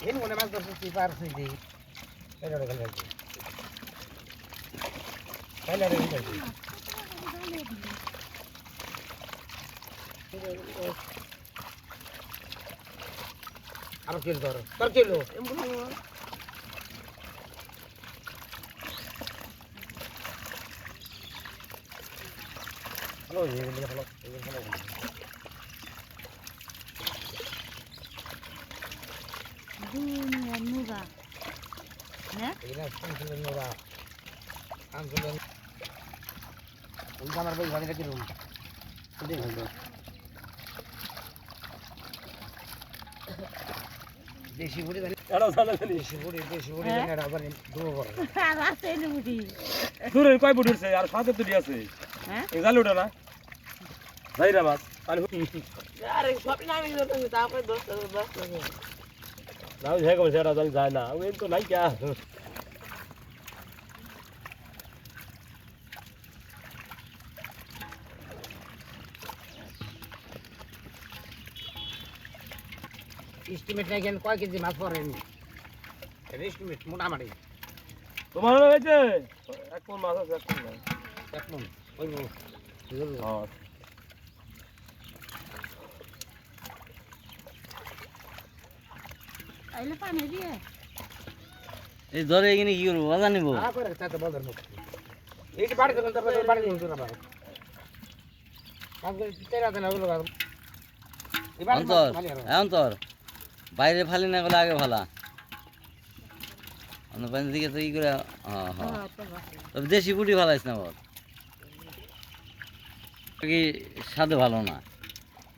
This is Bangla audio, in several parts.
ಏನು ಮನೆ ಮಾತ್ರ ಸುತ್ತಿ ಪಾರಿಸಿದ್ದಿ ಎಲ್ಲರೂ ಕಲಿಯಾಗಿ ಎಲ್ಲರೂ ಕಲಿಯಾಗಿ আরো কিলো ধরো তোর কিলো হ্যালো এগুলো হলো এগুলো হলো দুনিয়া নুরা হ্যাঁ এগুলো কোন নুরা আনজুলেন আমার বই বাড়ি রেখে রুম দেখ হলো দেশি বুড়ি জানি এড়া জানা জানি দেশি বুড়ি জানি এড়া আবার দুটো বড় আর আছে এনে বুড়ি দূরে কয় বুড়ি আছে আর সাথে তুই আছে হ্যাঁ এই জাল ওটা না যাইরা মাছ তাহলে আরে সব নামি ধরতে তারপরে 10 লাগে নাও হে কম সেটা জানি যায় না ওই তো নাই क्या এস্টিমেট নাই কেন কয় কেজি মাছ পড়েন এস্টিমেট মোটামুটি তোমার হয়েছে এক কোন মাছ আছে এক কোন নাই এক মন ওই হ্যাঁ আইলে পানি দিয়ে এই ধরে এখানে কি করবো বাজা নিবো আ করে তাতে বলদের মুখ এইটি বাড়ি দেন তারপর বাড়ি দিন তোরা বাবা কাজ তেরা দেন ওগুলো অন্তর অন্তর বাইরে ফালি না গেলে আগে ফালা অন্য পানির দিকে তো ই করে হ্যাঁ হ্যাঁ তবে দেশি পুটি ফালাইস না বল কি স্বাদে ভালো না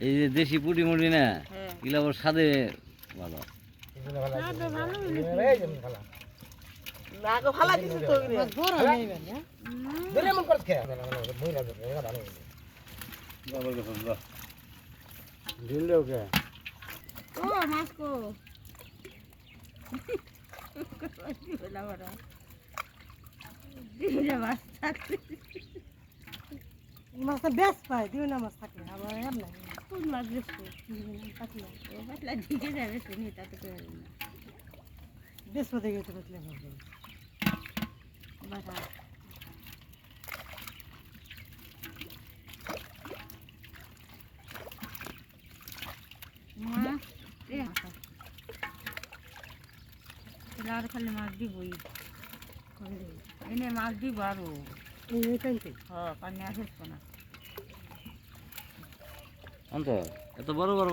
এই যে দেশি পুটি মুটি না এগুলো আবার স্বাদে ভালো না গো ফালা দিছ তো বড় নাই মানে ধরে মন করছ খেয়া বইরা ধরে এটা ভালো আমার কাছে যা দিলে ওকে ও মাছ কো দিলা বড় দিলা মাছ থাকলে মাছটা বেশ পায় দিও না মাছ থাকলে আমার আর নাই কোন মাছ বেশি পাতলা ও পাতলা ঢিকে যাবে শুনি তাতে করে না বেশ পথে গেছে পাতলে বাটা মাছ আর খালি মাছ দিবই এনে মাছ দিব আরো এই টাইমতে হ্যাঁ পানি আসে না অন্তর এত বড় বড়